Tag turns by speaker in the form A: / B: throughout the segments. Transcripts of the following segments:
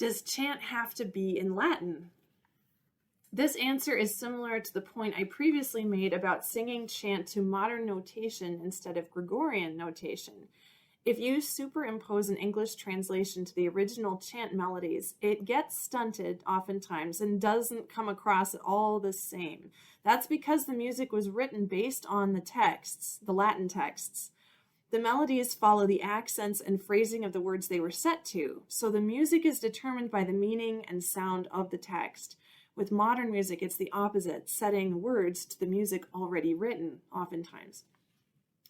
A: Does chant have to be in Latin? This answer is similar to the point I previously made about singing chant to modern notation instead of Gregorian notation. If you superimpose an English translation to the original chant melodies, it gets stunted oftentimes and doesn't come across at all the same. That's because the music was written based on the texts, the Latin texts. The melodies follow the accents and phrasing of the words they were set to, so the music is determined by the meaning and sound of the text. With modern music, it's the opposite, setting words to the music already written, oftentimes.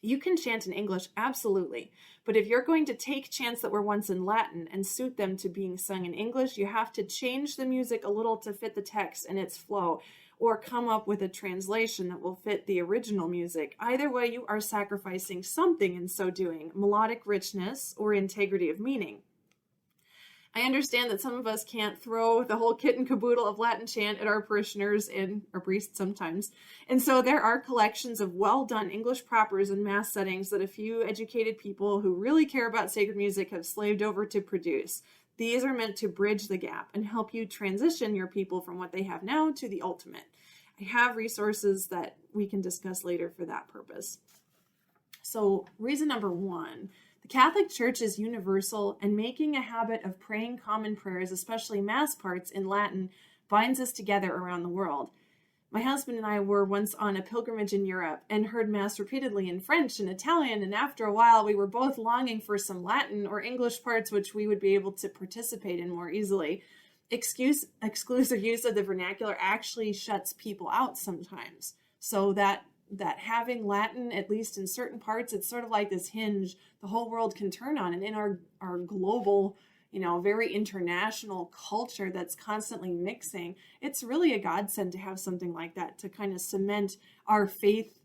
A: You can chant in English, absolutely, but if you're going to take chants that were once in Latin and suit them to being sung in English, you have to change the music a little to fit the text and its flow, or come up with a translation that will fit the original music. Either way, you are sacrificing something in so doing, melodic richness or integrity of meaning. I understand that some of us can't throw the whole kit and caboodle of Latin chant at our parishioners and our priests sometimes. And so there are collections of well-done English propers and mass settings that a few educated people who really care about sacred music have slaved over to produce. These are meant to bridge the gap and help you transition your people from what they have now to the ultimate. I have resources that we can discuss later for that purpose. So reason number 1, the Catholic Church is universal, and making a habit of praying common prayers, especially Mass parts in Latin, binds us together around the world. My husband and I were once on a pilgrimage in Europe and heard Mass repeatedly in French and Italian, and after a while we were both longing for some Latin or English parts which we would be able to participate in more easily. Exclusive use of the vernacular actually shuts people out sometimes, so that having Latin, at least in certain parts, it's sort of like this hinge the whole world can turn on. And in our global, very international culture that's constantly mixing, it's really a godsend to have something like that to kind of cement our faith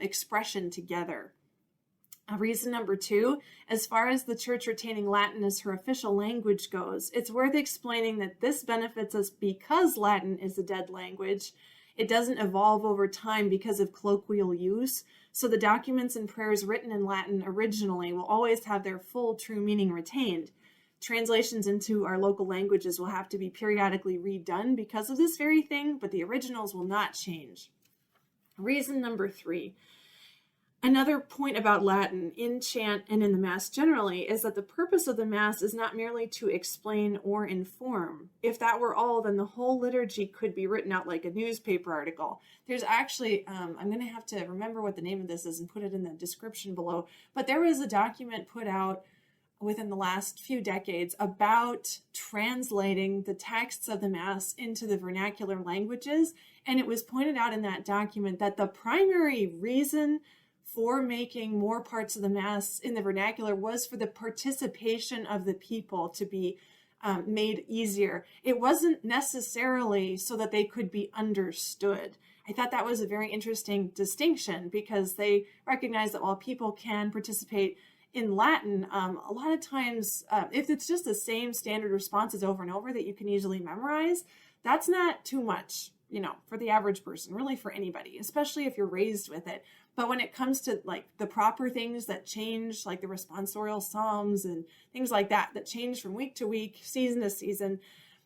A: expression together. Reason number 2, as far as the church retaining Latin as her official language goes, it's worth explaining that this benefits us because Latin is a dead language. It doesn't evolve over time because of colloquial use, so the documents and prayers written in Latin originally will always have their full true meaning retained. Translations into our local languages will have to be periodically redone because of this very thing, but the originals will not change. Reason number 3. Another point about Latin in chant and in the Mass generally is that the purpose of the Mass is not merely to explain or inform. If that were all, then the whole liturgy could be written out like a newspaper article. There's actually, I'm going to have to remember what the name of this is and put it in the description below, but there was a document put out within the last few decades about translating the texts of the Mass into the vernacular languages, and it was pointed out in that document that the primary reason for making more parts of the Mass in the vernacular was for the participation of the people to be made easier. It wasn't necessarily so that they could be understood. I thought that was a very interesting distinction because they recognize that while people can participate in Latin, a lot of times, if it's just the same standard responses over and over that you can easily memorize, that's not too much, for the average person, really for anybody, especially if you're raised with it. But when it comes to like the proper things that change, like the responsorial psalms and things like that change from week to week, season to season,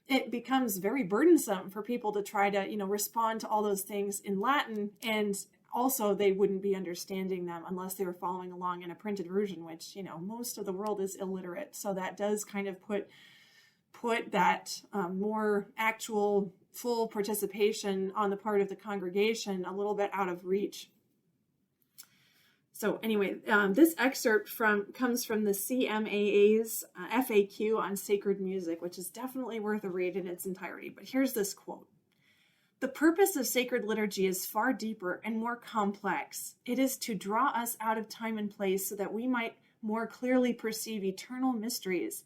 A: it becomes very burdensome for people to try to, respond to all those things in Latin. And also they wouldn't be understanding them unless they were following along in a printed version, which, most of the world is illiterate. So that does kind of put that more actual full participation on the part of the congregation a little bit out of reach. So anyway, this excerpt comes from the CMAA's FAQ on sacred music, which is definitely worth a read in its entirety. But here's this quote. The purpose of sacred liturgy is far deeper and more complex. It is to draw us out of time and place so that we might more clearly perceive eternal mysteries.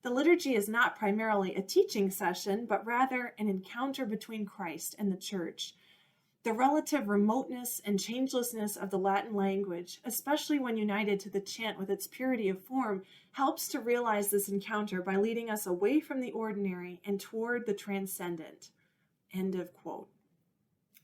A: The liturgy is not primarily a teaching session, but rather an encounter between Christ and the Church. The relative remoteness and changelessness of the Latin language, especially when united to the chant with its purity of form, helps to realize this encounter by leading us away from the ordinary and toward the transcendent. End of quote.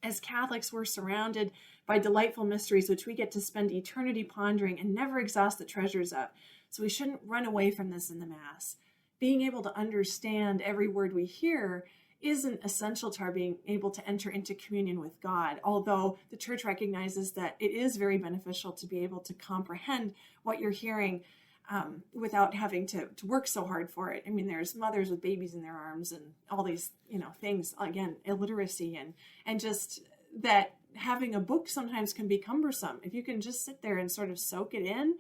A: As Catholics, we're surrounded by delightful mysteries which we get to spend eternity pondering and never exhaust the treasures of. So we shouldn't run away from this in the Mass. being able to understand every word we hear isn't essential to our being able to enter into communion with God, although the church recognizes that it is very beneficial to be able to comprehend what you're hearing without having to work so hard for it. I mean, there's mothers with babies in their arms and all these, things, again, illiteracy and just that having a book sometimes can be cumbersome. If you can just sit there and sort of soak it in,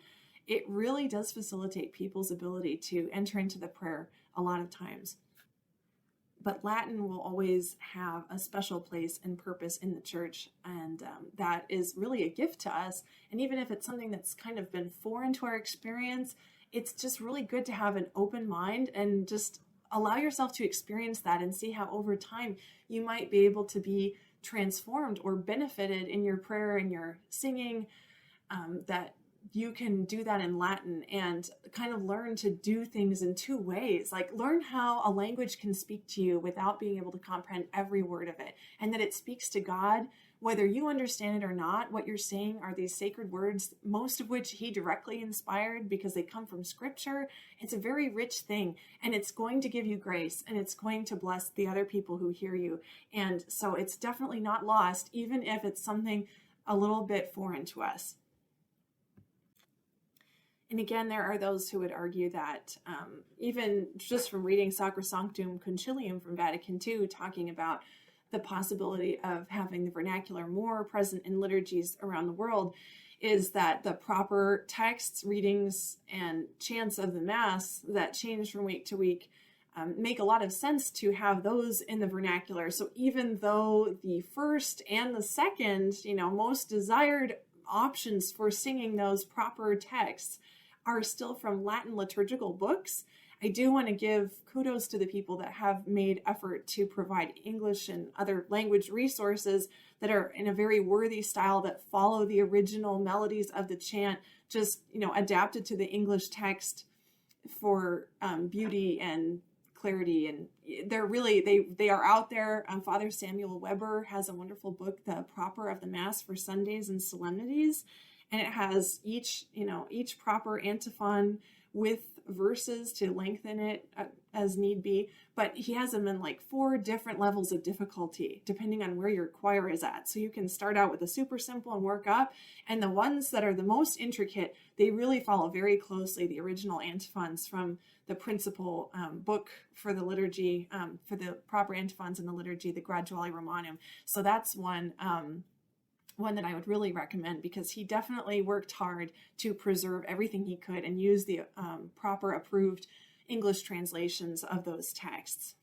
A: it really does facilitate people's ability to enter into the prayer a lot of times. But Latin will always have a special place and purpose in the church, and that is really a gift to us. And even if it's something that's kind of been foreign to our experience, it's just really good to have an open mind and just allow yourself to experience that and see how over time you might be able to be transformed or benefited in your prayer and your singing, that you can do that in Latin and kind of learn to do things in two ways. Like learn how a language can speak to you without being able to comprehend every word of it, and that it speaks to God, whether you understand it or not. What you're saying are these sacred words, most of which he directly inspired because they come from scripture. It's a very rich thing, and it's going to give you grace, and it's going to bless the other people who hear you. And so it's definitely not lost, even if it's something a little bit foreign to us. And again, there are those who would argue that even just from reading Sacrosanctum Concilium from Vatican II, talking about the possibility of having the vernacular more present in liturgies around the world, is that the proper texts, readings, and chants of the Mass that change from week to week make a lot of sense to have those in the vernacular. So even though the first and the second, most desired options for singing those proper texts are still from Latin liturgical books, I do want to give kudos to the people that have made effort to provide English and other language resources that are in a very worthy style that follow the original melodies of the chant, just, adapted to the English text for beauty and clarity. And they're really, they are out there. Father Samuel Weber has a wonderful book, The Proper of the Mass for Sundays and Solemnities. And it has each proper antiphon with verses to lengthen it as need be. But he has them in like 4 different levels of difficulty, depending on where your choir is at. So you can start out with a super simple and work up. And the ones that are the most intricate, they really follow very closely the original antiphons from the principal book for the liturgy, for the proper antiphons in the liturgy, the Graduale Romanum. So that's one that I would really recommend, because he definitely worked hard to preserve everything he could and use the proper approved English translations of those texts.